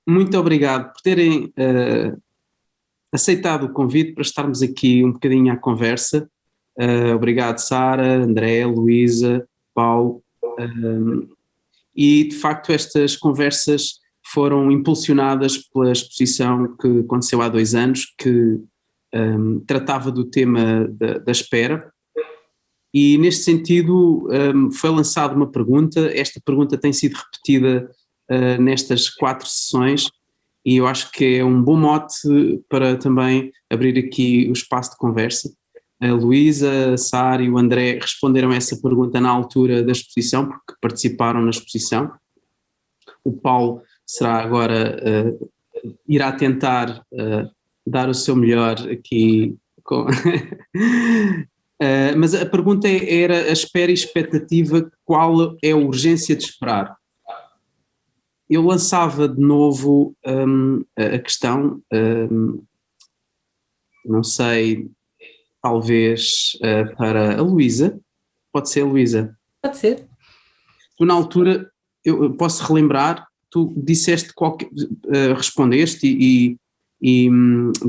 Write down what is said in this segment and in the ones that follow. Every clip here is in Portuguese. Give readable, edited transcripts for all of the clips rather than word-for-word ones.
muito obrigado por terem aceitado o convite para estarmos aqui um bocadinho à conversa. Obrigado, Sara, André, Luísa, Paulo. E, de facto, estas conversas foram impulsionadas pela exposição que aconteceu há 2 anos, que tratava do tema da espera. E, neste sentido, foi lançada uma pergunta. Esta pergunta tem sido repetida nestas 4 sessões, e eu acho que é um bom mote para também abrir aqui o espaço de conversa. A Luísa, a Sara e o André responderam a essa pergunta na altura da exposição, porque participaram na exposição. O Paulo será agora, irá tentar dar o seu melhor aqui. Mas a pergunta era a espera e expectativa, qual é a urgência de esperar? Eu lançava de novo a questão, não sei, talvez para a Luísa. Pode ser, Luísa? Pode ser. Tu, na altura, eu posso relembrar, tu disseste, respondeste e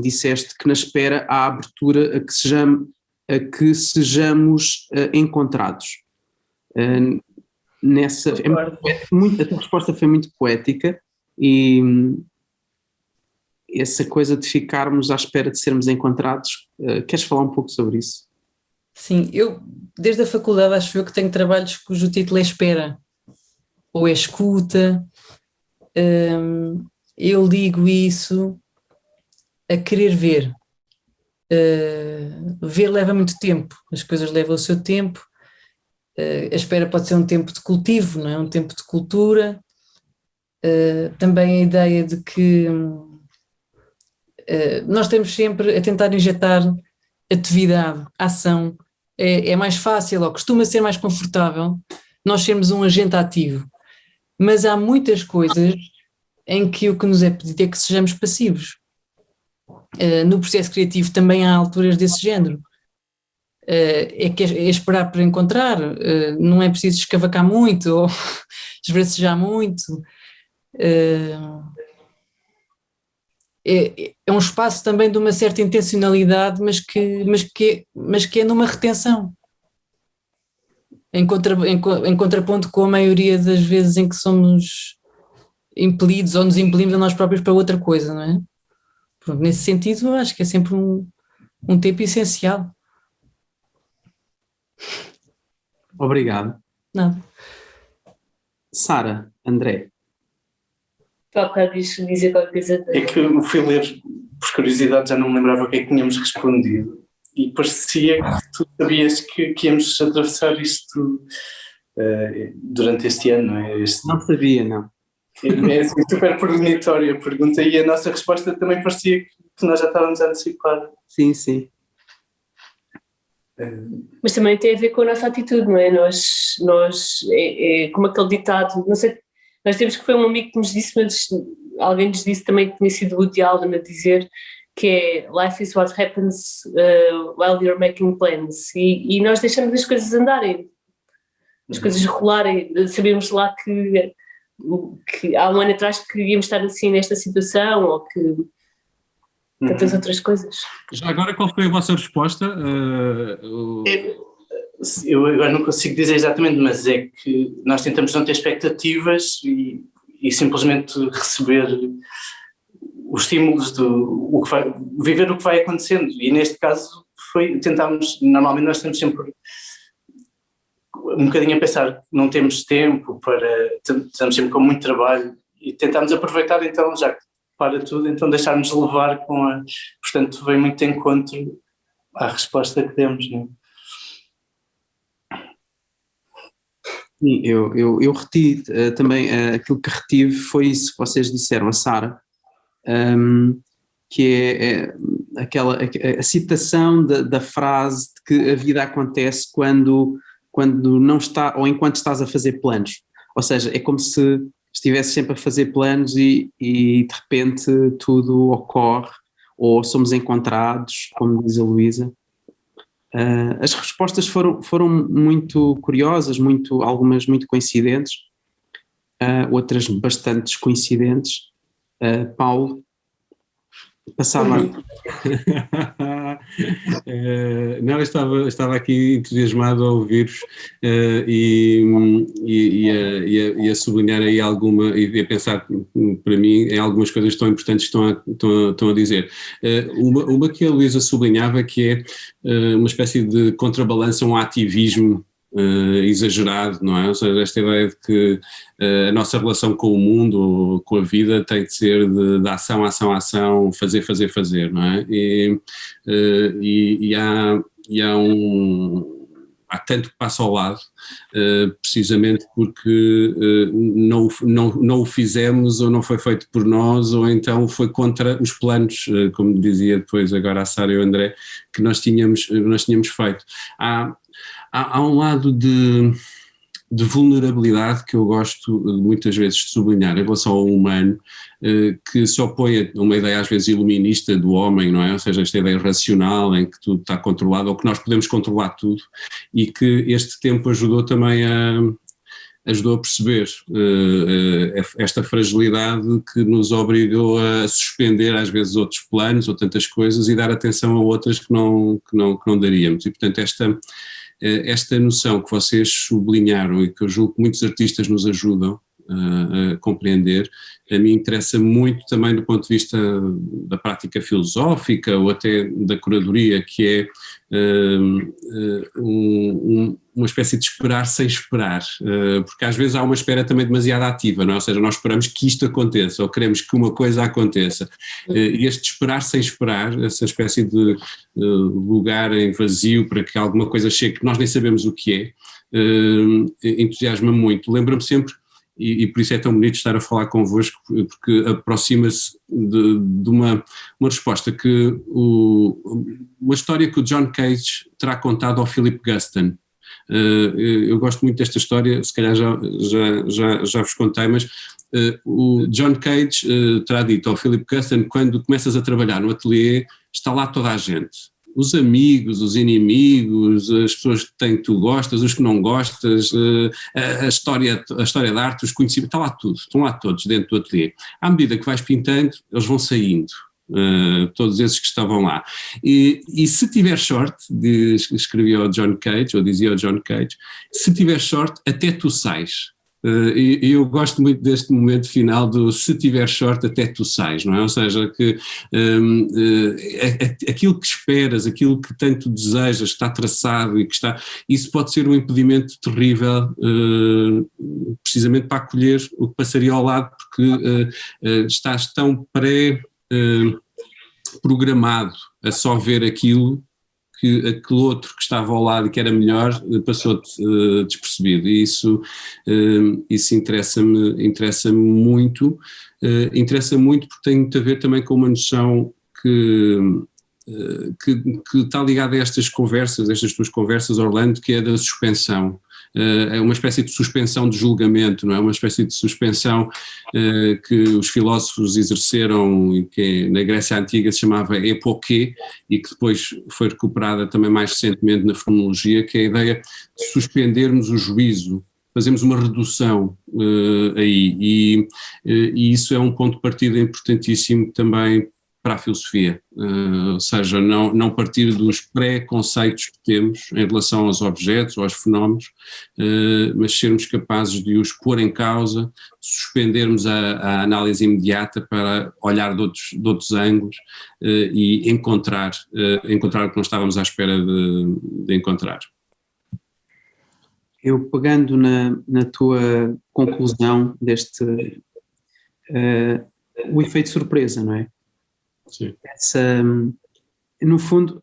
disseste que na espera há abertura a que sejamos encontrados. A tua resposta foi muito poética, e essa coisa de ficarmos à espera de sermos encontrados, queres falar um pouco sobre isso? Sim, eu desde a faculdade acho eu que tenho trabalhos cujo título é espera, ou é escuta. Eu ligo isso a querer ver. Ver leva muito tempo, as coisas levam o seu tempo. A espera pode ser um tempo de cultivo, não é? Um tempo de cultura. Também a ideia de que nós estamos sempre a tentar injetar atividade, ação. É mais fácil, ou costuma ser mais confortável nós sermos um agente ativo, mas há muitas coisas em que o que nos é pedido é que sejamos passivos. No processo criativo também há alturas desse género. É esperar para encontrar, não é preciso escavacar muito ou esbracejar muito. É um espaço também de uma certa intencionalidade, mas que é numa retenção, em contraponto com a maioria das vezes em que somos impelidos ou nos impelimos a nós próprios para outra coisa, não é? Pronto, nesse sentido, acho que é sempre um tempo essencial. Obrigado. Nada. Sara, André. Dizer qualquer coisa. É que eu fui ler por curiosidade, já não me lembrava o que é que tínhamos respondido, e parecia que tu sabias que íamos atravessar isto durante este ano, não é? Não sabia, não. É assim, super premonitória a pergunta, e a nossa resposta também parecia que nós já estávamos a antecipar. Sim, sim. Mas também tem a ver com a nossa atitude, não é? Nós como aquele ditado, não sei, nós temos que foi um amigo que nos disse, mas alguém nos disse também que tinha sido o Woody Allen a dizer que é "Life is what happens while you're making plans", e nós deixamos as coisas andarem, as coisas rolarem. Sabíamos lá que há um ano atrás que íamos estar assim nesta situação, ou que tantas outras coisas. Já agora, qual foi a vossa resposta? Eu não consigo dizer exatamente, mas é que nós tentamos não ter expectativas e simplesmente receber os estímulos viver o que vai acontecendo, e neste caso normalmente nós estamos sempre um bocadinho a pensar que não temos tempo estamos sempre com muito trabalho, e tentamos aproveitar, então, já que para tudo, então deixarmos levar portanto vem muito de encontro à resposta que temos, não é? Sim, eu reti também, aquilo que retive foi isso que vocês disseram, a Sara, que é a citação da frase de que a vida acontece quando não está, ou enquanto estás a fazer planos. Ou seja, é como se estivesse sempre a fazer planos e de repente tudo ocorre, ou somos encontrados, como diz a Luísa. As respostas foram muito curiosas, algumas muito coincidentes, outras bastante descoincidentes, Paulo, passava. Não, eu estava aqui entusiasmado a ouvir-vos e a sublinhar aí alguma, e a pensar para mim em algumas coisas tão importantes que estão a dizer. Uma que a Luísa sublinhava, que é uma espécie de contrabalanço a um ativismo exagerado, não é? Ou seja, esta ideia de que a nossa relação com o mundo, ou com a vida, tem de ser de ação, ação, ação, fazer, fazer, fazer, não é? Há tanto que passa ao lado, precisamente porque não o fizemos, ou não foi feito por nós, ou então foi contra os planos, como dizia depois agora a Sara e o André, que nós tínhamos feito. Há um lado de vulnerabilidade que eu gosto muitas vezes de sublinhar em relação ao humano, que se opõe a uma ideia às vezes iluminista do homem, não é? Ou seja, esta ideia racional em que tudo está controlado, ou que nós podemos controlar tudo, e que este tempo ajudou também a perceber esta fragilidade que nos obrigou a suspender às vezes outros planos ou tantas coisas e dar atenção a outras que não daríamos. E portanto esta noção que vocês sublinharam e que eu julgo que muitos artistas nos ajudam a compreender, a mim interessa muito também do ponto de vista da prática filosófica ou até da curadoria, que é uma espécie de esperar sem esperar, porque às vezes há uma espera também demasiado ativa, não é? Ou seja, nós esperamos que isto aconteça ou queremos que uma coisa aconteça, e este esperar sem esperar, essa espécie de lugar em vazio para que alguma coisa chegue que nós nem sabemos o que é, entusiasma muito. Lembra-me sempre, e por isso é tão bonito estar a falar convosco, porque aproxima-se de uma resposta que uma história que o John Cage terá contado ao Philip Guston. Eu gosto muito desta história, se calhar já vos contei, mas o John Cage terá dito ao Philip Guston: quando começas a trabalhar no ateliê, está lá toda a gente. Os amigos, os inimigos, as pessoas de quem tu gostas, os que não gostas, a história da arte, os conhecimentos, está lá tudo, estão lá todos dentro do ateliê. À medida que vais pintando, eles vão saindo, todos esses que estavam lá. E se tiver sorte, escrevia o John Cage, ou dizia o John Cage, se tiver sorte, até tu sais. E eu gosto muito deste momento final do se tiver sorte até tu sais, não é? Ou seja, que aquilo que esperas, aquilo que tanto desejas, está traçado e que está, isso pode ser um impedimento terrível, precisamente para acolher o que passaria ao lado, porque estás tão pré-programado a só ver aquilo, que aquele outro que estava ao lado e que era melhor passou-te despercebido, e isso interessa-me muito, porque tem muito a ver também com uma noção que está ligada a estas tuas conversas, Orlando, que é da suspensão. É uma espécie de suspensão de julgamento, não é? Uma espécie de suspensão que os filósofos exerceram e que na Grécia Antiga se chamava epoché, e que depois foi recuperada também mais recentemente na fenomenologia, que é a ideia de suspendermos o juízo, fazemos uma redução aí, e isso é um ponto de partida importantíssimo também para a filosofia, ou seja, não partir dos pré-conceitos que temos em relação aos objetos ou aos fenómenos, mas sermos capazes de os pôr em causa, suspendermos a análise imediata para olhar de outros ângulos e encontrar o que não estávamos à espera de encontrar. Eu, pegando na tua conclusão deste, o efeito surpresa, não é? Sim. No fundo,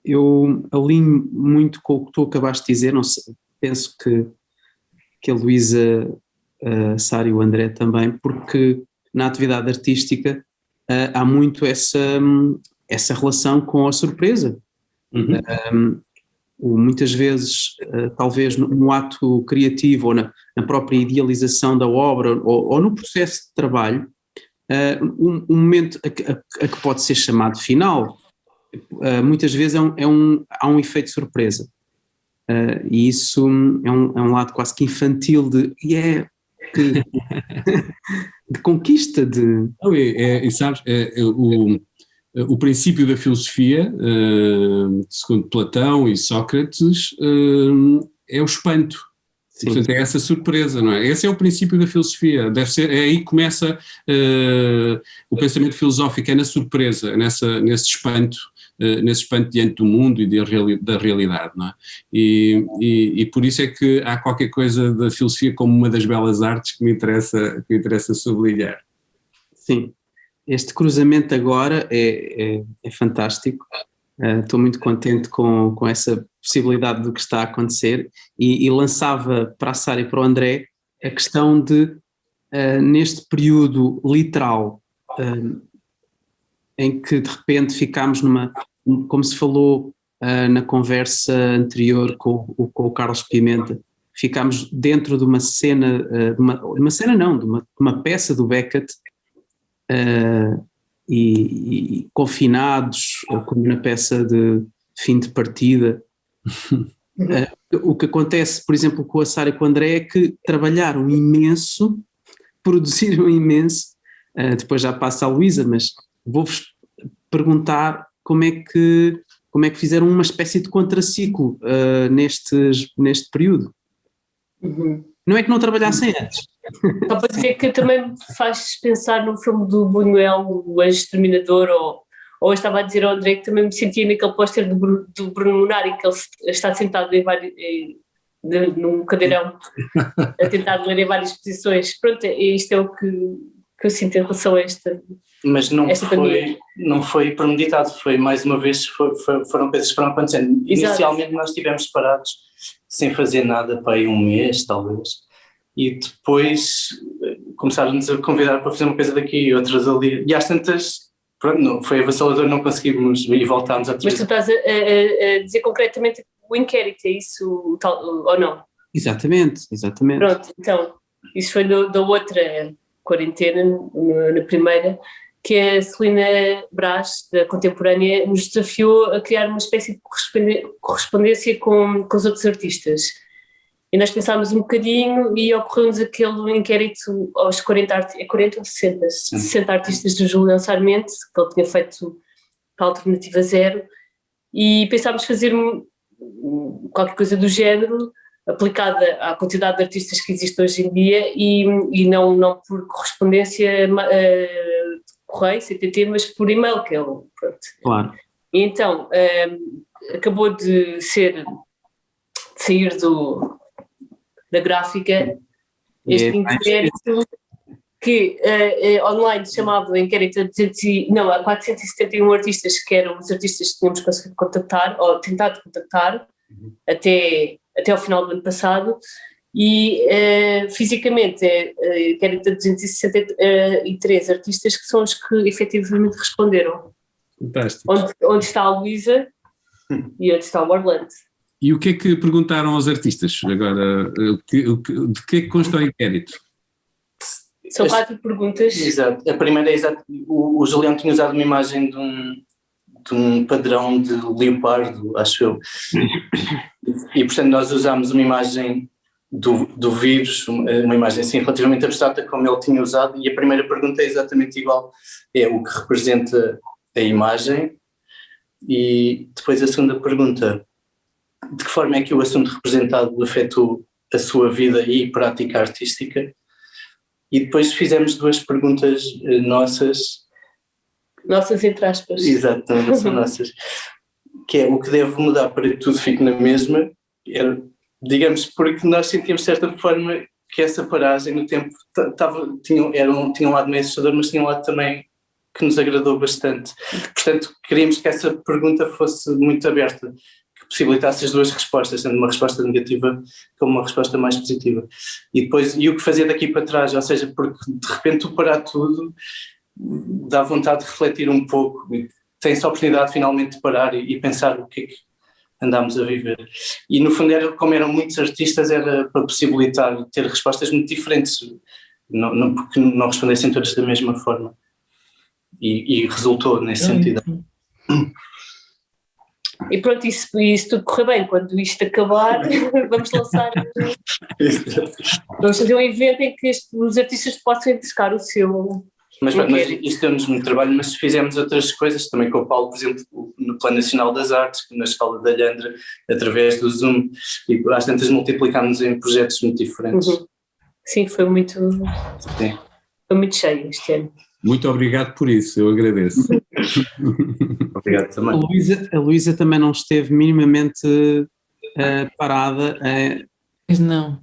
eu alinho muito com o que tu acabaste de dizer, não sei, penso que a Luísa, a Sara e o André também, porque na atividade artística há muito essa relação com a surpresa. Muitas vezes, talvez no ato criativo ou na própria idealização da obra ou no processo de trabalho, um momento a que pode ser chamado final, muitas vezes há um efeito surpresa, e isso é um lado quase que infantil de de conquista, de... E sabes, o princípio da filosofia, segundo Platão e Sócrates, é o espanto. Sim. Portanto, é essa surpresa, não é? Esse é o princípio da filosofia, deve ser, é aí que começa o pensamento filosófico, é na surpresa, nesse espanto diante do mundo e da realidade, não é? E por isso é que há qualquer coisa da filosofia como uma das belas artes que me interessa sublinhar. Sim, este cruzamento agora é fantástico. Estou muito contente com essa possibilidade do que está a acontecer e lançava para a Sara e para o André a questão de, neste período literal, em que de repente ficámos como se falou na conversa anterior com o Carlos Pimenta, ficámos dentro de uma cena, de uma peça do Beckett, e confinados, como na peça de fim de partida. O que acontece, por exemplo, com a Sara e com o André é que trabalharam imenso, produziram imenso, depois já passa a Luísa, mas vou-vos perguntar como é que fizeram uma espécie de contraciclo neste período. Não é que não trabalhassem antes. Só para dizer que também me faz pensar no filme do Buñuel, O Anjo Exterminador, ou eu estava a dizer ao André que também me sentia naquele póster do Bruno Munari, que ele está sentado num cadeirão a tentar ler em várias posições. Pronto, isto é o que eu sinto em relação a esta. Mas não foi premeditado, foi mais uma vez, foram coisas que foram acontecendo. Exato. Inicialmente nós estivemos parados sem fazer nada para aí um mês, talvez, e depois começaram-nos a convidar para fazer uma coisa daqui e outras ali, e às tantas, pronto, não, foi avassalador, não conseguimos e voltámos a... Mas tu estás a dizer concretamente o inquérito, é isso ou não? Exatamente. Pronto, então, isso foi da outra quarentena, na primeira, que a Celina Brás, da Contemporânea, nos desafiou a criar uma espécie de correspondência com os outros artistas. E nós pensámos um bocadinho e ocorreu-nos aquele inquérito aos 40 ou 60 artistas do Julião Sarmento, que ele tinha feito para a Alternativa Zero, e pensámos fazer qualquer coisa do género, aplicada à quantidade de artistas que existe hoje em dia e não por correspondência correio, CTT, mas por e-mail, que é o... Pronto. Claro. E então, acabou de sair da gráfica este inquérito que online se chamava Inquérito a 471 artistas, que eram os artistas que tínhamos conseguido contactar, ou tentado contactar, até ao final do ano passado, e fisicamente inquérito a 263 artistas que são os que efetivamente responderam. Fantástico. Onde está a Luísa e onde está o Orlando. E o que é que perguntaram aos artistas agora? De que é que consta o inquérito? São 4 perguntas. Exato. A primeira é exato. O Julião tinha usado uma imagem de um padrão de leopardo, acho eu. E portanto nós usámos uma imagem do vírus, uma imagem assim relativamente abstrata como ele tinha usado, e a primeira pergunta é exatamente igual, é o que representa a imagem, e depois a segunda pergunta, de que forma é que o assunto representado afetou a sua vida e prática artística, e depois fizemos 2 perguntas nossas entre aspas. Exato, também são nossas, que é o que deve mudar para que tudo fique na mesma, digamos, porque nós sentíamos de certa forma que essa paragem no tempo tinha um lado meio assustador, mas tinha um lado também que nos agradou bastante. Portanto, queríamos que essa pergunta fosse muito aberta, que possibilitasse as 2 respostas, sendo uma resposta negativa como uma resposta mais positiva. E depois, e o que fazer daqui para trás, ou seja, porque de repente o parar tudo dá vontade de refletir um pouco, tem-se a oportunidade finalmente de parar e pensar o que é que andámos a viver. E no fundo, como eram muitos artistas, era para possibilitar ter respostas muito diferentes, porque não respondessem todos da mesma forma. E resultou nesse sentido. E pronto, e se tudo correr bem, quando isto acabar, vamos lançar, vamos fazer um evento em que os artistas possam buscar o seu. Mas isto temos muito trabalho, mas fizemos outras coisas também com o Paulo, por exemplo, no Plano Nacional das Artes, na Escola da Alhandra, através do Zoom, e às tantas multiplicámos em projetos muito diferentes. Sim, foi muito cheio este ano. Muito obrigado por isso, eu agradeço. Obrigado também. A Luísa também não esteve minimamente parada. Pois não.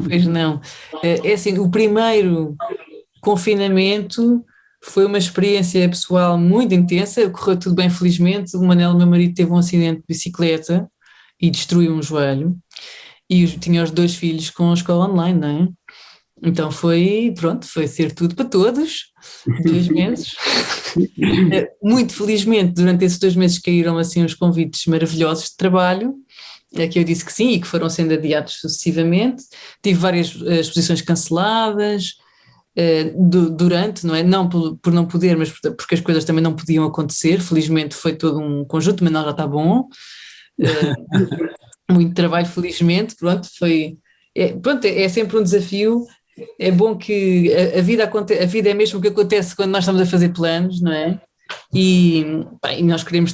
Pois não. É assim, o primeiro confinamento foi uma experiência pessoal muito intensa, correu tudo bem felizmente. O Manel, meu marido, teve um acidente de bicicleta e destruiu um joelho, e tinha os 2 filhos com a escola online, não é? Então foi ser tudo para todos, 2 meses. Muito felizmente, durante esses 2 meses caíram assim uns convites maravilhosos de trabalho, que eu disse que sim e que foram sendo adiados sucessivamente. Tive várias exposições canceladas durante, não é? Não por não poder, mas porque as coisas também não podiam acontecer. Felizmente foi todo um conjunto, mas não, já está bom. Muito trabalho, felizmente, é sempre um desafio. É bom que a vida é mesmo o que acontece quando nós estamos a fazer planos, não é? E nós queremos,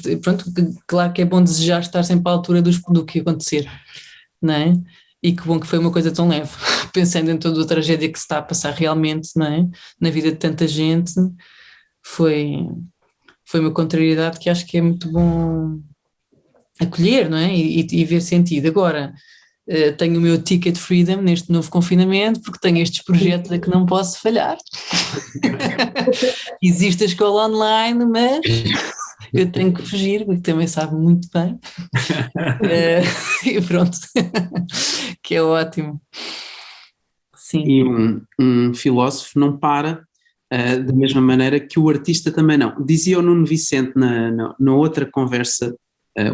claro que é bom desejar estar sempre à altura do que acontecer, não é? E que bom que foi uma coisa tão leve, pensando em toda a tragédia que se está a passar realmente, não é? Na vida de tanta gente, foi uma contrariedade que acho que é muito bom acolher, não é? E ver sentido. Agora, tenho o meu ticket freedom neste novo confinamento, porque tenho estes projetos a que não posso falhar. Existe a escola online, mas eu tenho que fugir, porque também sabe muito bem. E pronto, que é ótimo. Sim. E um filósofo não para da mesma maneira que o artista também não. Dizia o Nuno Vicente na outra conversa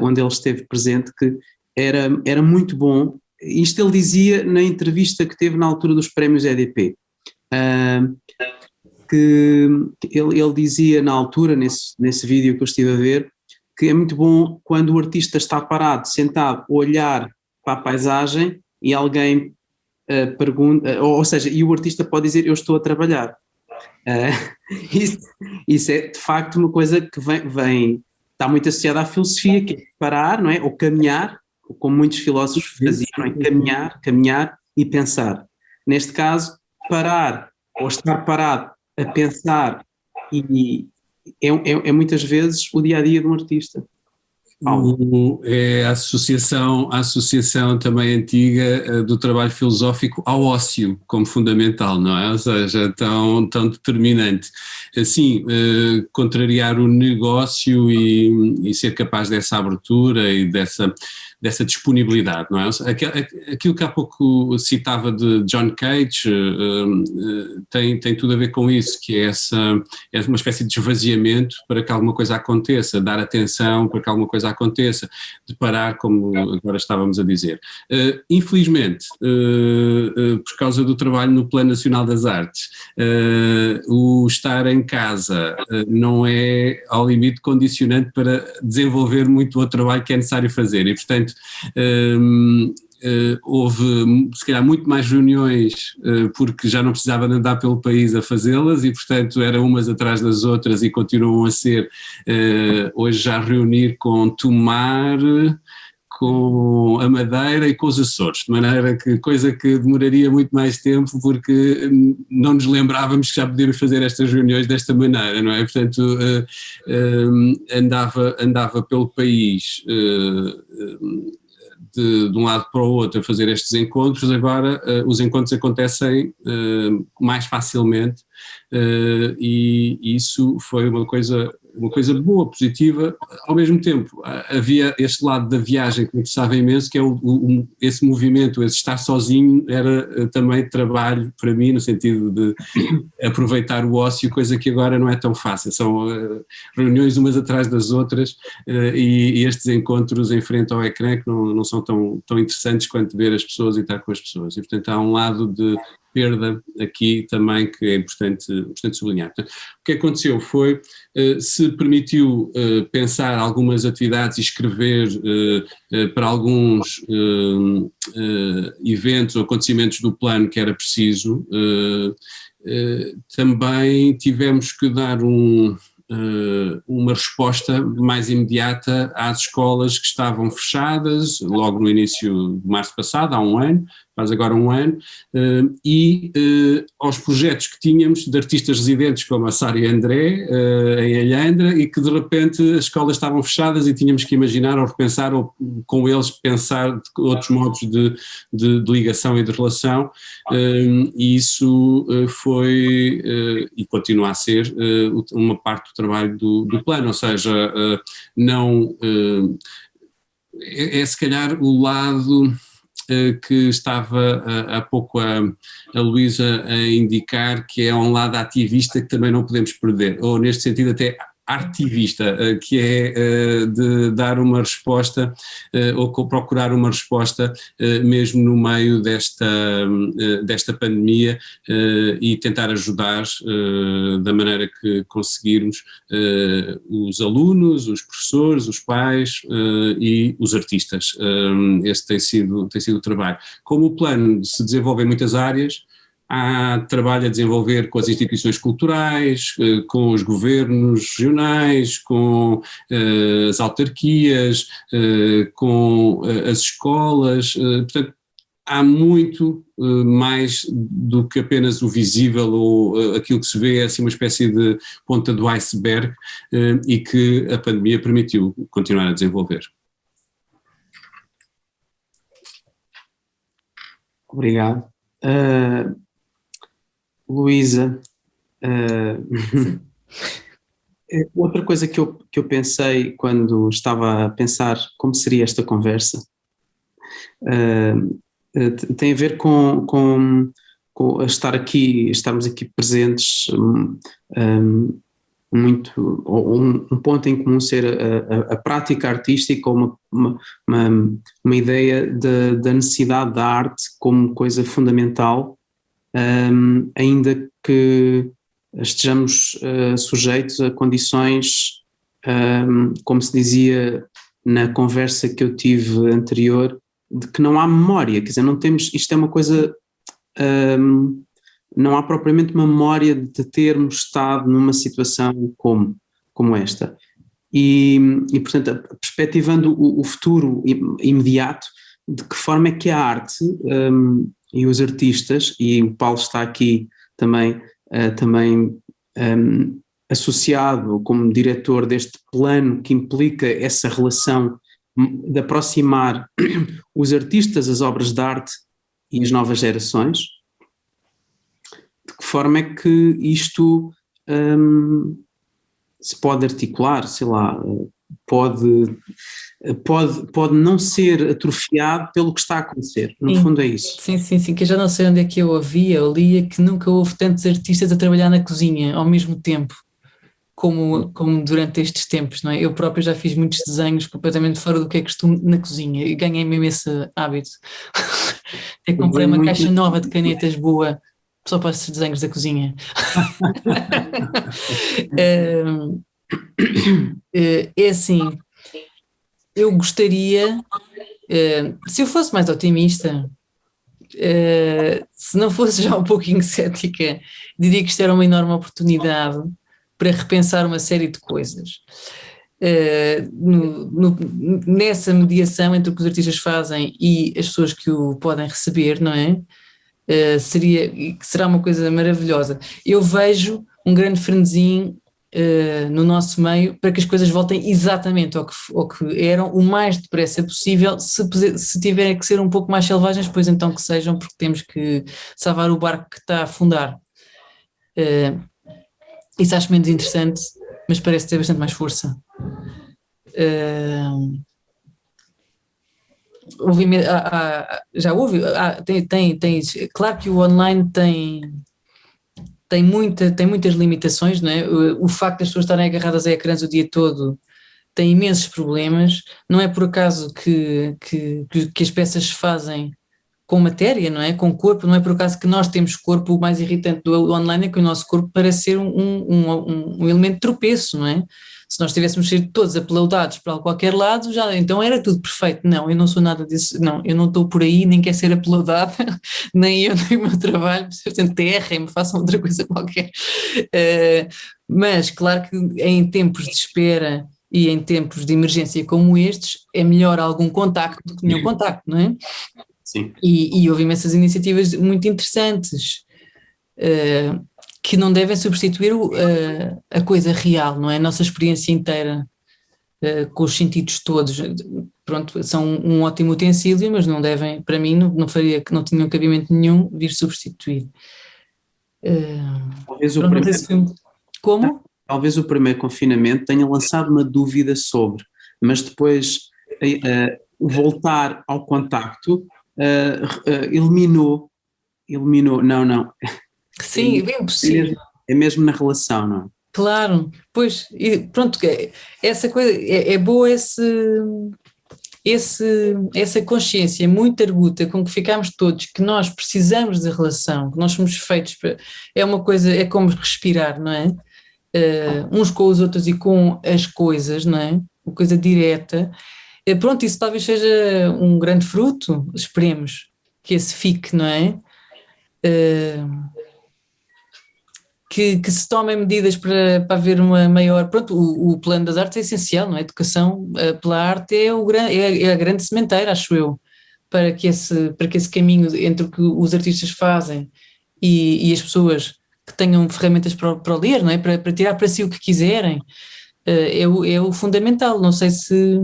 onde ele esteve presente que era muito bom. Isto ele dizia na entrevista que teve na altura dos prémios EDP, que ele dizia na altura, nesse vídeo que eu estive a ver, que é muito bom quando o artista está parado, sentado, a olhar para a paisagem e alguém pergunta, ou seja, e o artista pode dizer eu estou a trabalhar. Isso é de facto uma coisa que está muito associada à filosofia, que é parar, não é? Ou caminhar, como muitos filósofos faziam, não é? Caminhar e pensar. Neste caso, parar ou estar parado a pensar é muitas vezes o dia-a-dia de um artista. É a associação também antiga do trabalho filosófico ao ócio como fundamental, não é? Ou seja, tão determinante. Assim, contrariar o negócio e ser capaz dessa abertura e dessa disponibilidade, não é? Aquilo que há pouco citava de John Cage tem tudo a ver com isso, que é uma espécie de esvaziamento para que alguma coisa aconteça, dar atenção para que alguma coisa aconteça, de parar, como agora estávamos a dizer. Infelizmente, por causa do trabalho no Plano Nacional das Artes, o estar em casa não é ao limite condicionante para desenvolver muito o trabalho que é necessário fazer e, portanto, houve se calhar muito mais reuniões porque já não precisava de andar pelo país a fazê-las e portanto eram umas atrás das outras e continuam a ser hoje já reunir com Tomar, com a Madeira e com os Açores, de maneira que coisa que demoraria muito mais tempo porque não nos lembrávamos que já podíamos fazer estas reuniões desta maneira, não é? Portanto andava pelo país de um lado para o outro a fazer estes encontros. Agora os encontros acontecem mais facilmente e isso foi uma coisa boa, positiva. Ao mesmo tempo havia este lado da viagem que me interessava imenso, que é esse movimento, esse estar sozinho era também trabalho para mim, no sentido de aproveitar o ócio, coisa que agora não é tão fácil, são reuniões umas atrás das outras e estes encontros em frente ao ecrã que não são tão interessantes quanto ver as pessoas e estar com as pessoas, e portanto há um lado de perda aqui também que é importante sublinhar. Portanto, o que aconteceu foi, se permitiu pensar algumas atividades e escrever para alguns eventos ou acontecimentos do plano que era preciso, também tivemos que dar uma resposta mais imediata às escolas que estavam fechadas logo no início de março passado, há um ano, faz agora um ano, e aos projetos que tínhamos de artistas residentes como a Sara e a André, em Alhandra, e que de repente as escolas estavam fechadas e tínhamos que imaginar ou repensar ou com eles pensar outros modos de ligação e de relação, e isso foi e continua a ser uma parte do trabalho do plano, ou seja, não é se calhar o lado que estava há pouco a Luísa a indicar, que é um lado ativista que também não podemos perder, ou neste sentido até artivista, que é de dar uma resposta ou procurar uma resposta mesmo no meio desta pandemia e tentar ajudar da maneira que conseguirmos os alunos, os professores, os pais e os artistas. Este tem sido o trabalho. Como o plano se desenvolve em muitas áreas, há trabalho a desenvolver com as instituições culturais, com os governos regionais, com as autarquias, com as escolas, portanto há muito mais do que apenas o visível ou aquilo que se vê é assim uma espécie de ponta do iceberg e que a pandemia permitiu continuar a desenvolver. Obrigado. Luísa, outra coisa que eu pensei quando estava a pensar como seria esta conversa tem a ver com estarmos aqui presentes, muito, um ponto em comum ser a prática artística ou uma ideia da necessidade da arte como coisa fundamental, ainda que estejamos sujeitos a condições, como se dizia na conversa que eu tive anterior, de que não há memória, quer dizer, não temos, isto é uma coisa, não há propriamente uma memória de termos estado numa situação como esta. E portanto, perspectivando o futuro imediato, de que forma é que a arte e os artistas, e o Paulo está aqui também associado como diretor deste plano que implica essa relação de aproximar os artistas, as obras de arte e as novas gerações, de que forma é que isto se pode articular, sei lá, pode não ser atrofiado pelo que está a acontecer, no fundo é isso. Sim, que eu já não sei onde é que eu ouvia ou lia que nunca houve tantos artistas a trabalhar na cozinha ao mesmo tempo, como durante estes tempos, não é? Eu próprio já fiz muitos desenhos completamente fora do que é costume na cozinha e ganhei mesmo esse hábito. Eu comprei uma caixa nova de canetas boa só para esses desenhos da cozinha. É assim, eu gostaria, se eu fosse mais otimista, se não fosse já um pouquinho cética, diria que isto era uma enorme oportunidade para repensar uma série de coisas. Nessa mediação entre o que os artistas fazem e as pessoas que o podem receber, não é? Será uma coisa maravilhosa. Eu vejo um grande frenesim no nosso meio para que as coisas voltem exatamente ao que eram o mais depressa possível. Se tiverem que ser um pouco mais selvagens, pois então que sejam, porque temos que salvar o barco que está a afundar. Isso acho menos interessante, mas parece ter bastante mais força. Já houve, claro que o online tem muitas limitações, não é? O facto das pessoas estarem agarradas a ecrãs o dia todo tem imensos problemas, não é por acaso que as peças se fazem com matéria, não é? Com corpo, não é por acaso que nós temos corpo. O mais irritante do online é que o nosso corpo parece ser um elemento de tropeço, não é? Se nós tivéssemos sido todos uploadados para qualquer lado, já, então era tudo perfeito. Não, eu não sou nada disso, não, eu não estou por aí, nem quero ser uploadada, nem eu, nem o meu trabalho, portanto, terrem-me, façam outra coisa qualquer. Mas, claro que em tempos de espera e em tempos de emergência como estes, é melhor algum contacto do que nenhum contacto, não é? Sim. E houve imensas iniciativas muito interessantes, que não devem substituir a coisa real, não é? A nossa experiência inteira, com os sentidos todos. Pronto, são um ótimo utensílio, mas não devem, para mim, não tinham cabimento nenhum vir substituir. Como? Talvez o primeiro confinamento tenha lançado uma dúvida sobre, mas depois voltar ao contacto eliminou, não. Sim, é bem possível. É mesmo na relação, não é? Claro, pois, e pronto, essa coisa, é boa essa consciência muito arguta com que ficamos todos, que nós precisamos de relação, que nós somos feitos para, é uma coisa, é como respirar, não é? Uns com os outros e com as coisas, não é? Uma coisa direta. Pronto, isso talvez seja um grande fruto, esperemos que esse fique, não é? Que se tomem medidas para haver uma maior... Pronto, o plano das artes é essencial, não é? A educação pela arte é a grande sementeira, acho eu, para que esse caminho entre o que os artistas fazem e as pessoas que tenham ferramentas para ler, não é? Para tirar para si o que quiserem, é o fundamental. Não sei se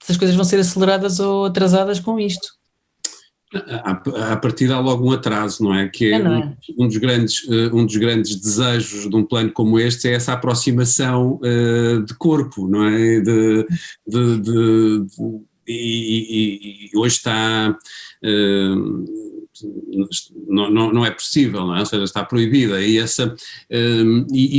as coisas vão ser aceleradas ou atrasadas com isto. À partida há logo um atraso, não é? Que é um dos grandes desejos de um plano como este é essa aproximação de corpo, não é? E hoje está... não é possível, não é? Ou seja, está proibida e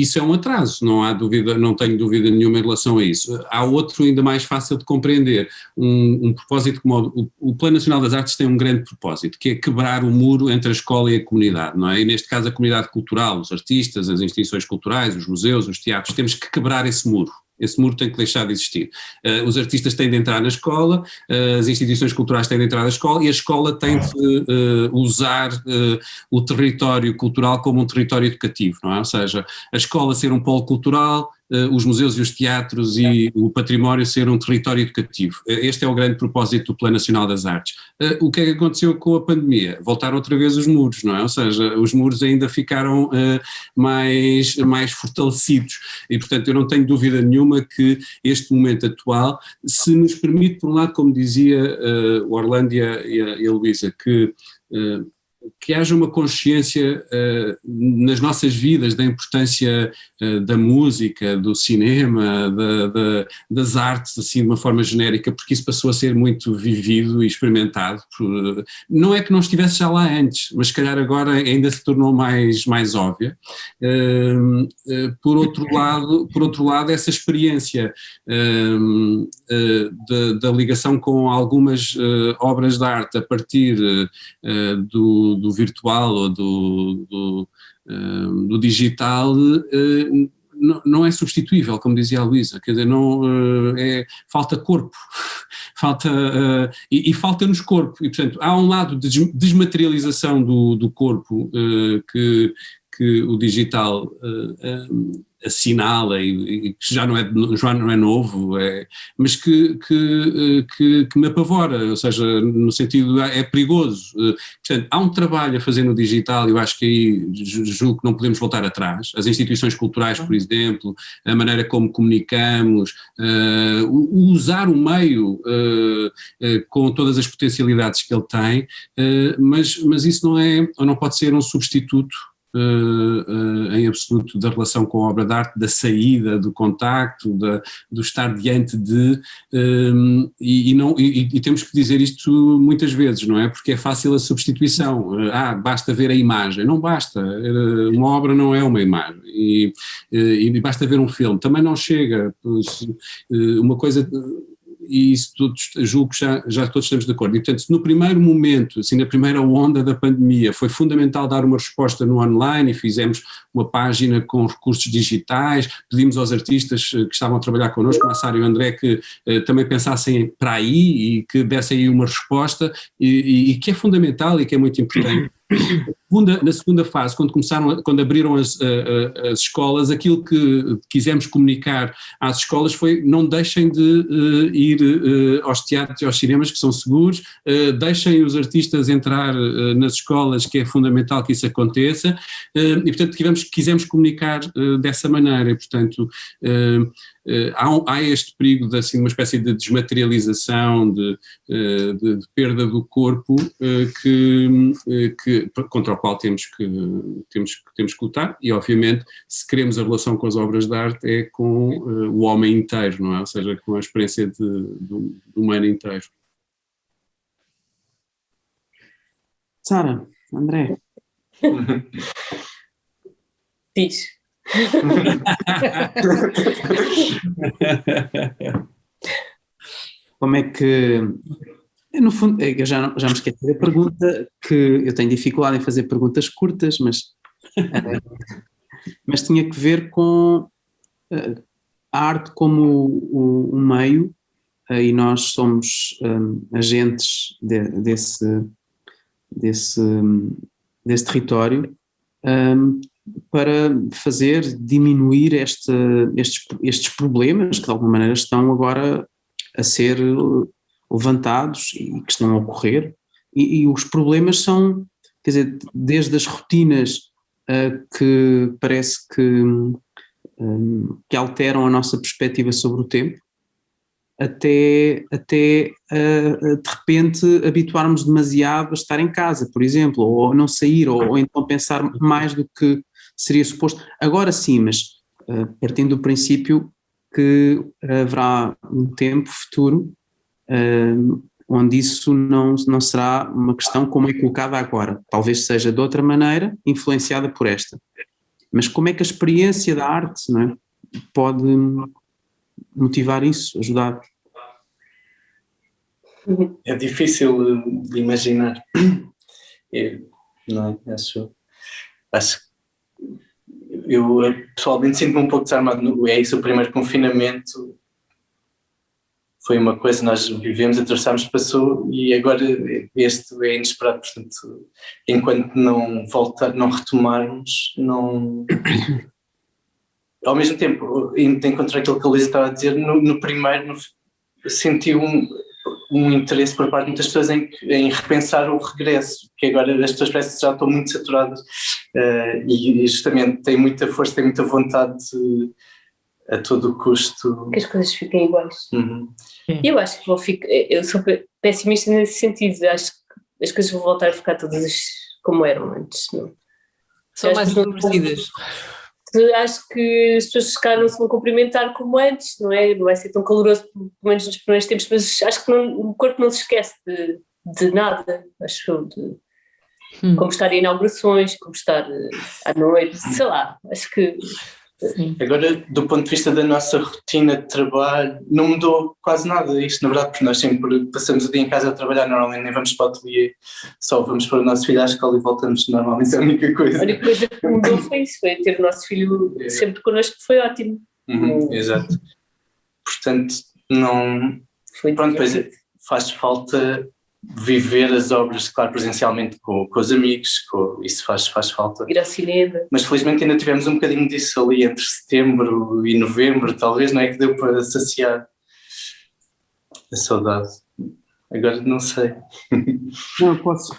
isso é um atraso, não há dúvida, não tenho dúvida nenhuma em relação a isso. Há outro ainda mais fácil de compreender, um propósito como o Plano Nacional das Artes tem um grande propósito, que é quebrar o muro entre a escola e a comunidade, não é? E neste caso a comunidade cultural, os artistas, as instituições culturais, os museus, os teatros, temos que quebrar esse muro. Esse muro tem que deixar de existir. Os artistas têm de entrar na escola, as instituições culturais têm de entrar na escola e a escola tem de usar o território cultural como um território educativo, não é? Ou seja, a escola ser um polo cultural, os museus e os teatros e o património ser um território educativo. Este é o grande propósito do Plano Nacional das Artes. O que é que aconteceu com a pandemia? Voltaram outra vez os muros, não é? Ou seja, os muros ainda ficaram mais fortalecidos e, portanto, eu não tenho dúvida nenhuma que este momento atual, se nos permite, por um lado, como dizia o Orlando e a Luísa, que haja uma consciência nas nossas vidas da importância da música, do cinema, das artes, assim de uma forma genérica, porque isso passou a ser muito vivido e experimentado. Não é que não estivesse já lá antes, mas se calhar agora ainda se tornou mais óbvia. Por outro lado, essa experiência da ligação com algumas obras de arte a partir do virtual ou do digital não é substituível, como dizia a Luísa, quer dizer, falta corpo, e falta-nos corpo, e portanto há um lado de desmaterialização do corpo que o digital assinala e que já não é novo, mas que me apavora, ou seja, no sentido é perigoso. Portanto, há um trabalho a fazer no digital e eu acho que aí julgo que não podemos voltar atrás. As instituições culturais, por exemplo, a maneira como comunicamos, usar o meio com todas as potencialidades que ele tem, mas isso não é ou não pode ser um substituto em absoluto da relação com a obra de arte, da saída, do contacto, do estar diante de, e temos que dizer isto muitas vezes, não é? Porque é fácil a substituição, basta ver a imagem, não basta, uma obra não é uma imagem, e basta ver um filme, também não chega, uma coisa... e isso todos, julgo que já todos estamos de acordo. E, portanto, no primeiro momento, assim, na primeira onda da pandemia, foi fundamental dar uma resposta no online e fizemos uma página com recursos digitais, pedimos aos artistas que estavam a trabalhar connosco, como a Sara e o André, que também pensassem para aí e que dessem aí uma resposta e que é fundamental e que é muito importante. Na segunda fase, quando abriram as escolas, aquilo que quisemos comunicar às escolas foi: não deixem de ir aos teatros e aos cinemas, que são seguros, deixem os artistas entrar nas escolas, que é fundamental que isso aconteça, e portanto quisemos comunicar dessa maneira, e portanto há este perigo de assim, uma espécie de desmaterialização, de perda do corpo, contra o qual temos que lutar, e obviamente se queremos a relação com as obras de arte é com o homem inteiro, não é? Ou seja, com a experiência do humano inteiro. Sara, André. Diz. Como é que, no fundo, eu já me esqueci da pergunta, que eu tenho dificuldade em fazer perguntas curtas, mas tinha que ver com a arte como um meio, e nós somos agentes desse território, para fazer diminuir estes problemas que de alguma maneira estão agora a ser levantados e que estão a ocorrer, e os problemas são, quer dizer, desde as rotinas que parece que alteram a nossa perspectiva sobre o tempo, até de repente habituarmos demasiado a estar em casa, por exemplo, ou não sair, ou então pensar mais do que seria suposto. Agora sim, mas partindo do princípio que haverá um tempo futuro onde isso não será uma questão como é colocada agora, talvez seja de outra maneira, influenciada por esta. Mas como é que a experiência da arte, não é, pode motivar isso, ajudar? É difícil de imaginar. Eu pessoalmente sinto-me um pouco desarmado. É isso, o primeiro confinamento foi uma coisa, nós vivemos, atravessámos, passou, e agora este é inesperado. Portanto, enquanto não retomarmos, não... Ao mesmo tempo, indo de encontro àquilo que a Luísa estava a dizer, no primeiro senti um interesse por parte de muitas pessoas em repensar o regresso, que agora as pessoas parecem que já estão muito saturadas, e justamente têm muita força, têm muita vontade a todo o custo. Que as coisas fiquem iguais. Uhum. Eu acho que eu sou pessimista nesse sentido, acho que as coisas vão voltar a ficar todas como eram antes. Não? São mais aborrecidas. Acho que as pessoas não se vão cumprimentar como antes, não é? Não vai ser tão caloroso, pelo menos nos primeiros tempos, mas acho que o corpo não se esquece de nada, acho, como estar em inaugurações, como estar à noite, sei lá, acho que... Sim. Agora, do ponto de vista da nossa rotina de trabalho, não mudou quase nada isto, na verdade, porque nós sempre passamos o dia em casa a trabalhar, normalmente nem vamos para o ateliê, só vamos para o nosso filho à escola e voltamos, normalmente é a única coisa. A única coisa que mudou foi isso, foi ter o nosso filho sempre connosco, que foi ótimo. Exato. Portanto, não... Foi pronto, pois faz falta viver as obras, claro, presencialmente com os amigos, isso faz falta. Ir ao cinema. Mas felizmente ainda tivemos um bocadinho disso ali entre setembro e novembro, talvez, não é, que deu para saciar a saudade. Agora não sei. Não, eu posso.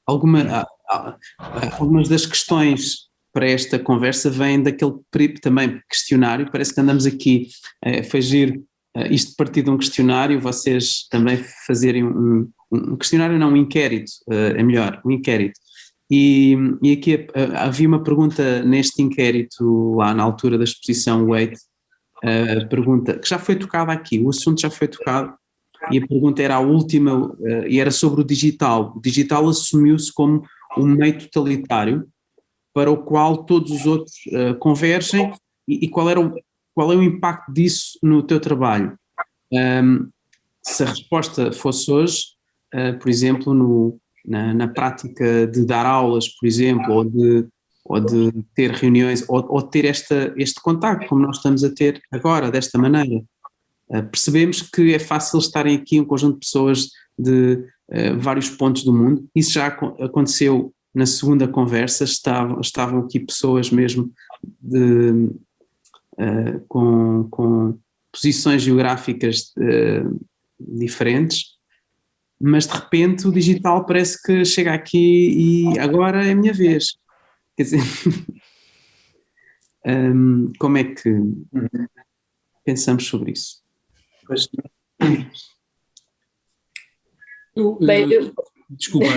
Algumas das questões para esta conversa vêm daquele também questionário, parece que andamos aqui, foi giro. Isto partir de um questionário, vocês também fazerem um questionário, não, um inquérito, é melhor, um inquérito. E aqui havia uma pergunta neste inquérito, lá na altura da exposição Wait, a pergunta que já foi tocada aqui, o assunto já foi tocado, e a pergunta era a última, e era sobre o digital. O digital assumiu-se como um meio totalitário para o qual todos os outros convergem, e qual é o impacto disso no teu trabalho? Se a resposta fosse hoje, por exemplo, na prática de dar aulas, por exemplo, ou de ter reuniões, ou ter este contacto, como nós estamos a ter agora, desta maneira, percebemos que é fácil estarem aqui um conjunto de pessoas de vários pontos do mundo. Isso já aconteceu na segunda conversa, estavam aqui pessoas mesmo com posições geográficas diferentes, mas de repente o digital parece que chega aqui e agora é a minha vez. Quer dizer, como é que pensamos sobre isso? Pois, Desculpa,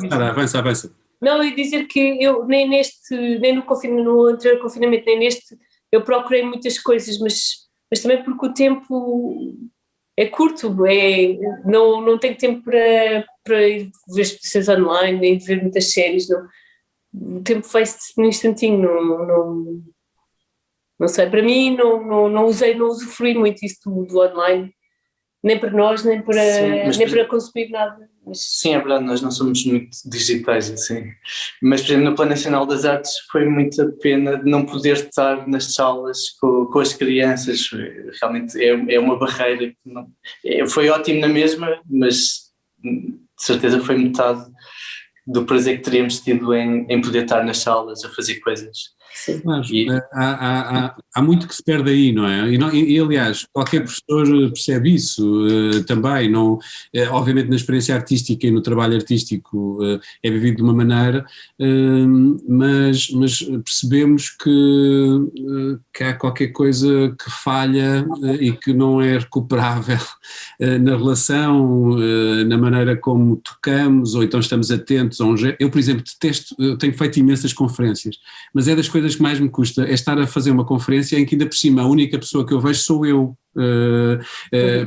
Sara, avança. Não, eu ia dizer que eu nem no anterior confinamento, nem neste, eu procurei muitas coisas, mas também porque o tempo é curto, não tenho tempo para ir ver exposições online, nem ver muitas séries, o tempo vai-se num instantinho, não sei, para mim não usufruí muito isso do online, nem para nós, nem para consumir nada. Sim, é verdade, nós não somos muito digitais assim, mas por exemplo no Plano Nacional das Artes foi muito a pena de não poder estar nas salas com as crianças, realmente é uma barreira que foi ótimo na mesma, mas de certeza foi metade do prazer que teríamos tido em poder estar nas salas a fazer coisas. Mas, há muito que se perde aí, não é? E aliás, qualquer professor percebe isso também, obviamente na experiência artística e no trabalho artístico é vivido de uma maneira, mas percebemos que há qualquer coisa que falha e que não é recuperável na relação, na maneira como tocamos, ou então estamos atentos a um gesto. Eu, por exemplo, eu tenho feito imensas conferências, mas é das coisas que mais me custa é estar a fazer uma conferência em que ainda por cima a única pessoa que eu vejo sou eu,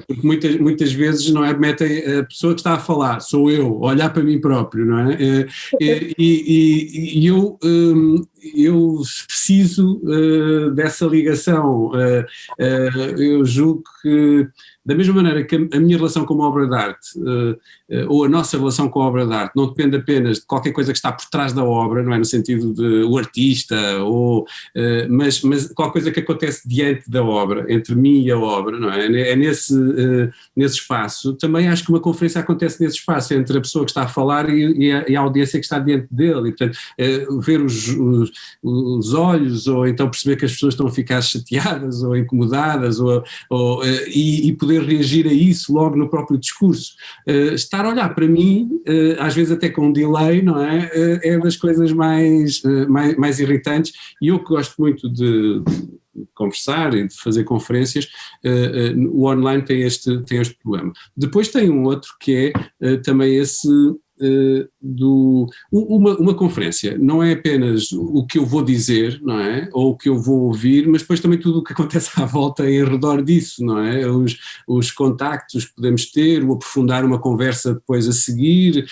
porque muitas vezes não é, metem a pessoa que está a falar, sou eu, olhar para mim próprio, não é? E eu preciso dessa ligação, eu julgo que da mesma maneira que a minha relação com uma obra de arte, ou a nossa relação com a obra de arte, não depende apenas de qualquer coisa que está por trás da obra, não é no sentido de o artista, mas qualquer coisa que acontece diante da obra, entre mim e a obra, não é? É nesse espaço. Também acho que uma conferência acontece nesse espaço, entre a pessoa que está a falar e a audiência que está diante dele, e portanto ver os olhos, ou então perceber que as pessoas estão a ficar chateadas ou incomodadas, e poder reagir a isso logo no próprio discurso. Estar a olhar para mim, às vezes até com um delay, não é? É das coisas mais irritantes, e eu que gosto muito de conversar e de fazer conferências, o online tem este problema. Depois tem um outro que é também esse uma conferência não é apenas o que eu vou dizer, não é? Ou o que eu vou ouvir, mas depois também tudo o que acontece à volta em redor disso, não é? Os contactos que podemos ter, o aprofundar uma conversa depois a seguir,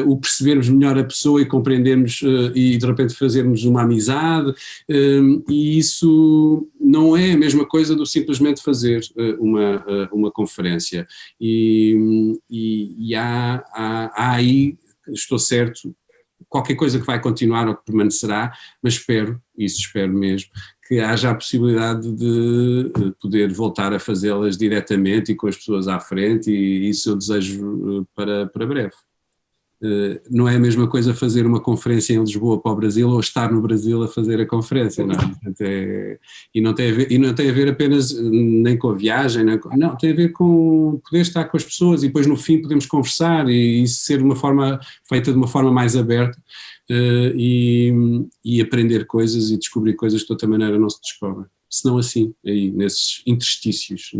o percebermos melhor a pessoa e compreendermos e de repente fazermos uma amizade, e isso não é a mesma coisa do simplesmente fazer uma conferência, e há aí, estou certo, qualquer coisa que vai continuar ou que permanecerá, mas espero mesmo, que haja a possibilidade de poder voltar a fazê-las diretamente e com as pessoas à frente, e isso eu desejo para breve. Não é a mesma coisa fazer uma conferência em Lisboa para o Brasil ou estar no Brasil a fazer a conferência, não é? E não tem a ver apenas nem com a viagem, não, tem a ver com poder estar com as pessoas e depois no fim podemos conversar e isso ser feita de uma forma mais aberta, e aprender coisas e descobrir coisas que de outra maneira não se descobrem, senão assim, aí, nesses interstícios,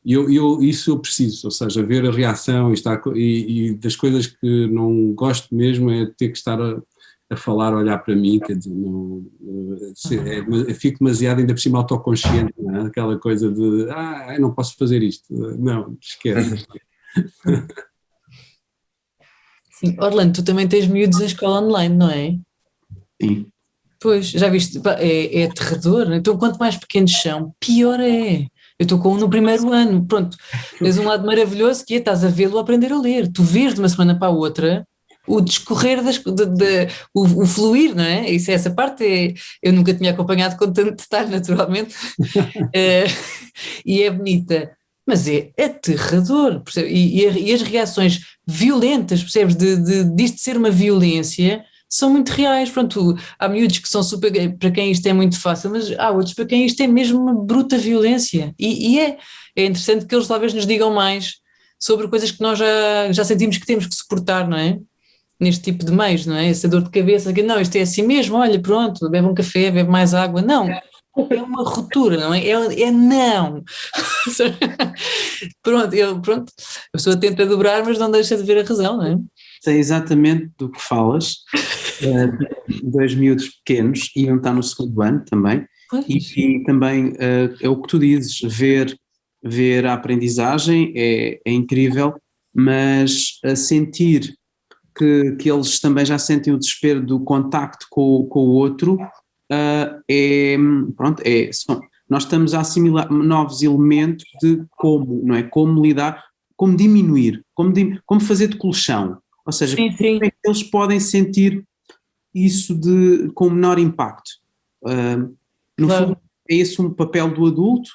isso eu preciso, ou seja, ver a reação e das coisas que não gosto mesmo é ter que estar a falar, a olhar para mim, quer dizer, fico demasiado ainda por cima autoconsciente, não é? Aquela coisa de, eu não posso fazer isto, não, esquece. Sim, Orlando, tu também tens miúdos em escola online, não é? Sim. Pois, já viste, é aterrador, então quanto mais pequenos são, pior é. Eu estou com um no primeiro ano, pronto, tens um lado maravilhoso que é, estás a vê-lo aprender a ler, tu vês de uma semana para a outra o discorrer, o fluir, não é? Isso, essa parte eu nunca tinha acompanhado com tanto detalhe, naturalmente, e é bonita, mas é aterrador, percebe? E as reações violentas, percebes, disto ser uma violência, são muito reais. Pronto, há miúdos que são super, para quem isto é muito fácil, mas há outros para quem isto é mesmo uma bruta violência, e é interessante que eles talvez nos digam mais sobre coisas que nós já sentimos que temos que suportar, não é? Neste tipo de meios, não é? Essa dor de cabeça, que não, isto é assim mesmo, olha, pronto, bebe um café, bebe mais água, não, é uma ruptura, não é? É não. Pronto, a pessoa tenta dobrar, mas não deixa de ver a razão, não é? Sei exatamente do que falas. Dois miúdos pequenos iam estar no segundo ano também, e também é o que tu dizes, ver a aprendizagem é incrível, mas sentir que eles também já sentem o desespero do contacto com o outro, nós estamos a assimilar novos elementos de como, não é? Como lidar, como diminuir, como fazer de colchão, ou seja, sim. como é que eles podem sentir isso com menor impacto. No fundo, é esse um papel do adulto,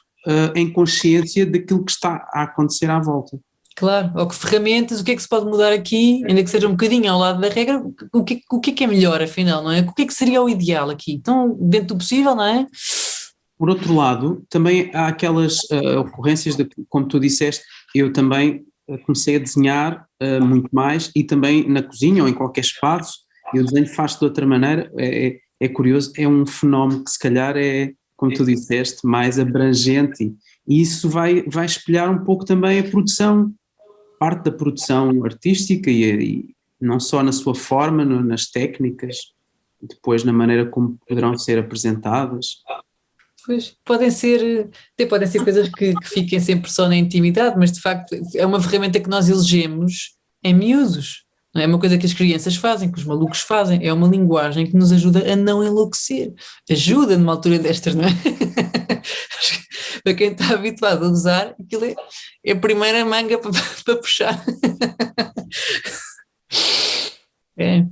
em consciência daquilo que está a acontecer à volta. Claro, ou que ferramentas, o que é que se pode mudar aqui, ainda que seja um bocadinho ao lado da regra, o que é melhor afinal, não é? O que é que seria o ideal aqui? Então, dentro do possível, não é? Por outro lado, também há aquelas ocorrências, como tu disseste, eu também comecei a desenhar muito mais, e também na cozinha ou em qualquer espaço, e o desenho faz-se de outra maneira, é curioso, é um fenómeno que se calhar é, como tu disseste, mais abrangente, e isso vai espelhar um pouco também a produção, parte da produção artística, e não só na sua forma, nas técnicas, depois na maneira como poderão ser apresentadas. Pois, podem ser coisas que fiquem sempre só na intimidade, mas de facto é uma ferramenta que nós elegemos em miúdos, não é? É uma coisa que as crianças fazem, que os malucos fazem, é uma linguagem que nos ajuda a não enlouquecer, ajuda numa altura destas, não é? Para quem está habituado a usar, aquilo é a primeira manga para puxar. É.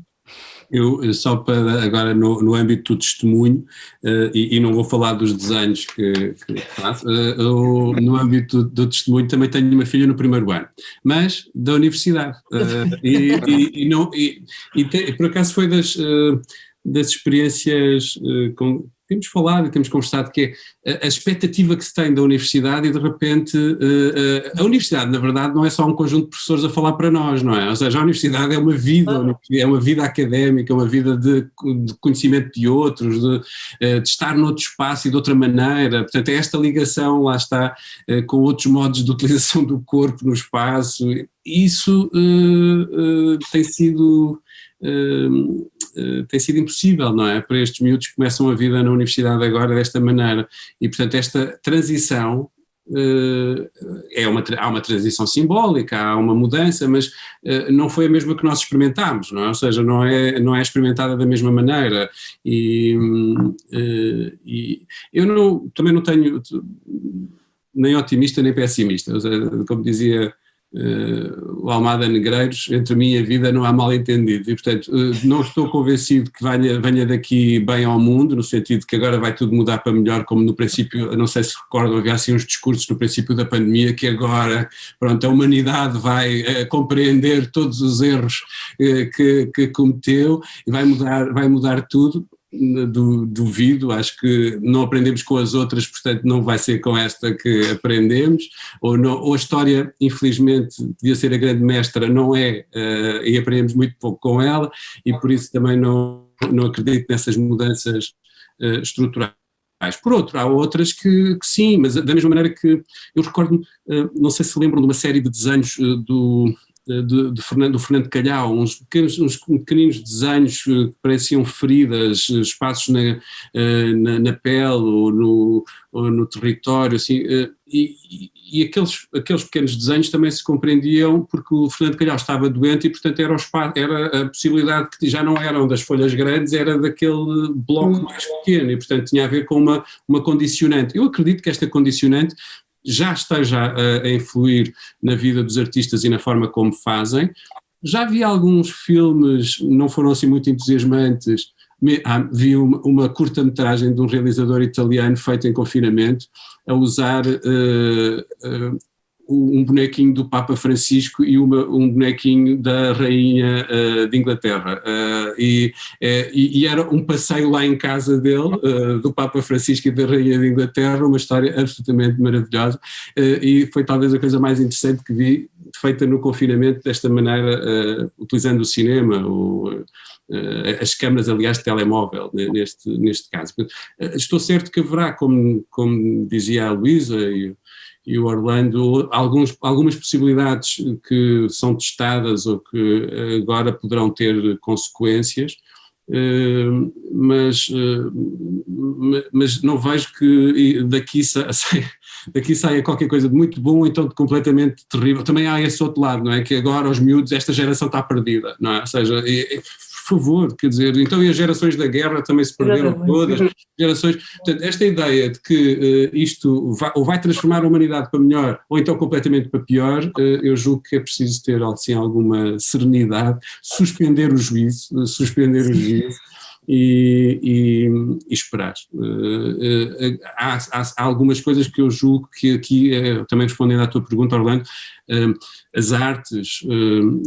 Eu, só para agora no âmbito do testemunho, e não vou falar dos desenhos que faço, no âmbito do testemunho também tenho uma filha no primeiro ano, mas da universidade, por acaso foi das experiências com temos falado e temos conversado, que é a expectativa que se tem da universidade, e de repente a universidade, na verdade, não é só um conjunto de professores a falar para nós, não é? Ou seja, a universidade é uma vida académica, uma vida de conhecimento de outros, de estar noutro espaço e de outra maneira. Portanto, é esta ligação, lá está, com outros modos de utilização do corpo no espaço. Isso tem sido impossível, não é? Para estes miúdos que começam a vida na universidade agora desta maneira, e portanto esta transição há uma transição simbólica, há uma mudança, mas não foi a mesma que nós experimentámos, não é? Ou seja, não é experimentada da mesma maneira, e eu também não tenho nem otimista nem pessimista, ou seja, como dizia o Almada Negreiros, entre mim e a vida não há mal entendido, e portanto não estou convencido que venha daqui bem ao mundo, no sentido de que agora vai tudo mudar para melhor, como no princípio, não sei se recordam, havia assim uns discursos no princípio da pandemia, que agora, pronto, a humanidade vai compreender todos os erros que cometeu, e vai mudar tudo. Duvido, acho que não aprendemos com as outras, portanto não vai ser com esta que aprendemos, ou a história, infelizmente, devia ser a grande mestra, não é, e aprendemos muito pouco com ela, e por isso também não acredito nessas mudanças estruturais. Por outro, há outras que sim, mas da mesma maneira que eu recordo, não sei se lembram de uma série de desenhos do Fernando Calhau, uns pequeninos desenhos que pareciam feridas, espaços na pele ou no território, assim, e aqueles pequenos desenhos também se compreendiam porque o Fernando Calhau estava doente, e portanto era a possibilidade que já não eram das folhas grandes, era daquele bloco mais pequeno, e portanto tinha a ver com uma condicionante. Eu acredito que esta condicionante já esteja a influir na vida dos artistas e na forma como fazem. Já vi alguns filmes, não foram assim muito entusiasmantes. Vi uma curta-metragem de um realizador italiano feito em confinamento, a usar um bonequinho do Papa Francisco e um bonequinho da Rainha de Inglaterra, e era um passeio lá em casa dele, do Papa Francisco e da Rainha de Inglaterra, uma história absolutamente maravilhosa, e foi talvez a coisa mais interessante que vi, feita no confinamento desta maneira, utilizando o cinema, as câmaras, aliás, de telemóvel, neste caso. Estou certo que haverá, como dizia a Luísa e o Orlando, algumas possibilidades que são testadas ou que agora poderão ter consequências, mas não vejo que daqui saia qualquer coisa de muito bom ou então de completamente terrível. Também há esse outro lado, não é? Que agora os miúdos, esta geração está perdida, não é? Ou seja, por favor, quer dizer, então e as gerações da guerra também se perderam todas, gerações, portanto, esta ideia de que isto vai transformar a humanidade para melhor ou então completamente para pior, eu julgo que é preciso ter assim alguma serenidade, suspender o juízo e esperar. Há algumas coisas que eu julgo que aqui, também respondendo à tua pergunta, Orlando, as artes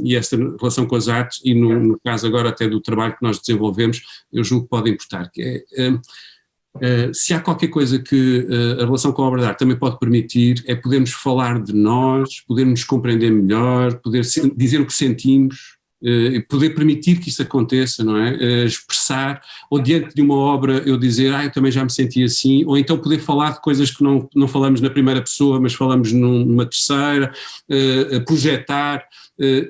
e esta relação com as artes, e no caso agora até do trabalho que nós desenvolvemos, eu julgo que pode importar, que se há qualquer coisa que a relação com a obra de arte também pode permitir, é podermos falar de nós, podermos compreender melhor, poder dizer o que sentimos, poder permitir que isso aconteça, não é? Expressar, ou diante de uma obra eu dizer, eu também já me senti assim, ou então poder falar de coisas que não falamos na primeira pessoa, mas falamos numa terceira, projetar,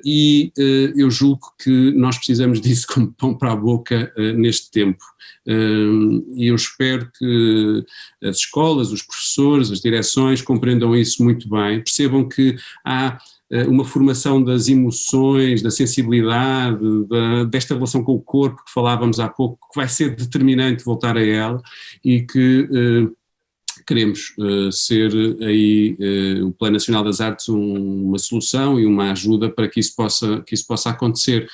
e eu julgo que nós precisamos disso como pão para a boca neste tempo. E eu espero que as escolas, os professores, as direções compreendam isso muito bem, percebam que há uma formação das emoções, da sensibilidade, desta relação com o corpo que falávamos há pouco, que vai ser determinante voltar a ela, e que queremos ser aí o Plano Nacional das Artes uma solução e uma ajuda para que isso possa acontecer,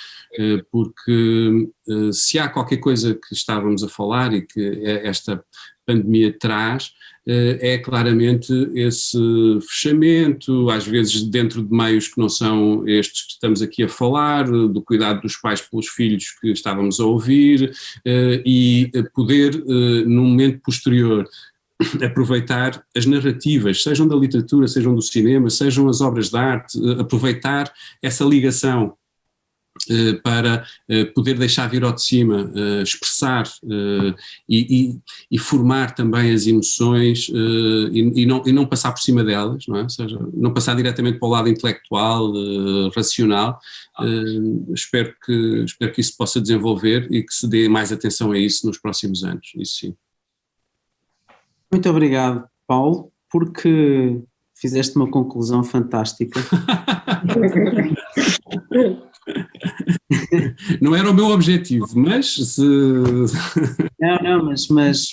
porque se há qualquer coisa que estávamos a falar e que esta pandemia traz, é claramente esse fechamento, às vezes dentro de meios que não são estes que estamos aqui a falar, do cuidado dos pais pelos filhos que estávamos a ouvir, e poder, num momento posterior, aproveitar as narrativas, sejam da literatura, sejam do cinema, sejam as obras de arte, aproveitar essa ligação para poder deixar vir ao de cima, expressar e formar também as emoções, e não passar por cima delas, não é? Ou seja, não passar diretamente para o lado intelectual, racional. Espero que isso possa desenvolver e que se dê mais atenção a isso nos próximos anos, isso sim. Muito obrigado, Paulo, porque fizeste uma conclusão fantástica. Não era o meu objetivo, mas se...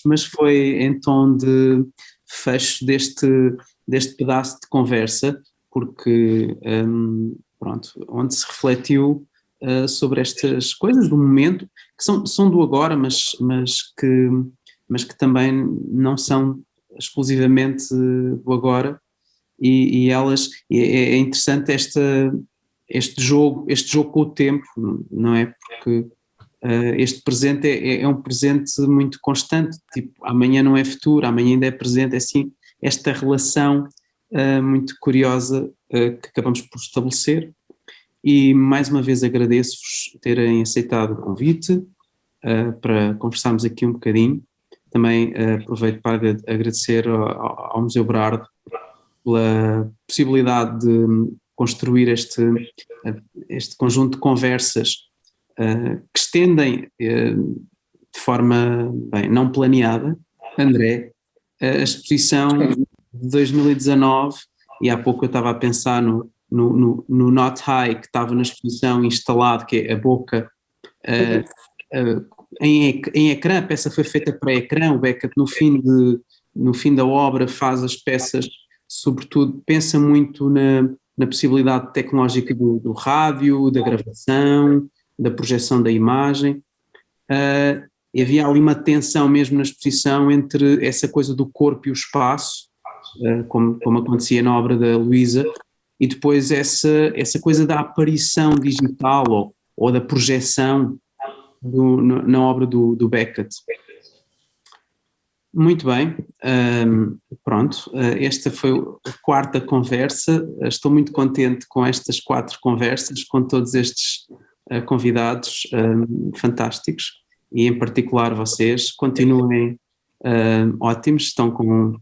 mas foi em tom de fecho deste pedaço de conversa, porque pronto, onde se refletiu sobre estas coisas do momento, que são do agora, mas que também não são exclusivamente do agora, e elas, é interessante este jogo com o tempo, não é? Porque este presente é um presente muito constante, tipo, amanhã não é futuro, amanhã ainda é presente, é assim, esta relação muito curiosa que acabamos por estabelecer. E mais uma vez agradeço-vos terem aceitado o convite para conversarmos aqui um bocadinho. Também aproveito para agradecer ao Museu Berardo pela possibilidade de construir este conjunto de conversas que estendem de forma não planeada, André, a exposição de 2019, e há pouco eu estava a pensar no Not High, que estava na exposição instalado, que é a boca em ecrã. A peça foi feita para ecrã, o Beckett no fim da obra faz as peças sobretudo, pensa muito na possibilidade tecnológica do rádio, da gravação, da projeção da imagem. E havia ali uma tensão mesmo na exposição entre essa coisa do corpo e o espaço, como acontecia na obra da Luísa, e depois essa coisa da aparição digital ou da projeção na obra do Beckett. Muito bem, pronto, esta foi a quarta conversa. Estou muito contente com estas 4 conversas, com todos estes convidados fantásticos, e em particular vocês. Continuem ótimos, estão com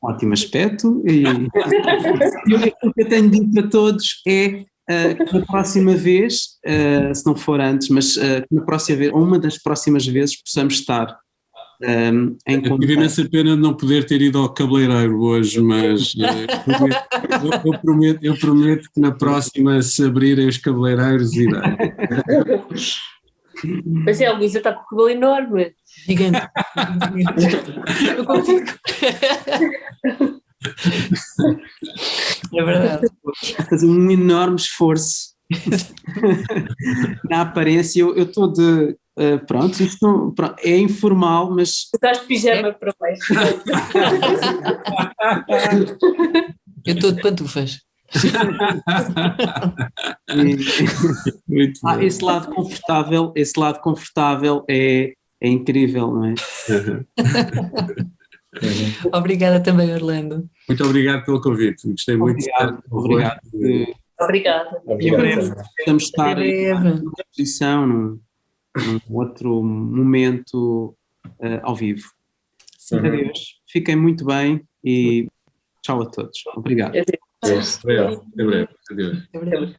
ótimo aspecto, e o que eu tenho dito a todos é que na próxima vez, se não for antes, mas na próxima vez, ou uma das próximas vezes, possamos estar em contato. Tive imensa pena de não poder ter ido ao cabeleireiro hoje, mas eu prometo que na próxima, se abrirem os cabeleireiros, irá. Mas a Luísa está com o cabelo enorme. Gigante. Eu consigo. É verdade. Fazer um enorme esforço na aparência. Eu estou de. Pronto, isto é informal, mas. Estás de pijama para baixo. Eu estou de pantufas. Esse lado confortável é incrível, não é? Obrigada também, Orlando. Muito obrigado pelo convite, gostei muito. Obrigado. Obrigada. Em breve vamos estar na exposição, num outro momento ao vivo. Adeus, fiquem muito bem e tchau a todos. Obrigado. Obrigado. Até breve. Adeus.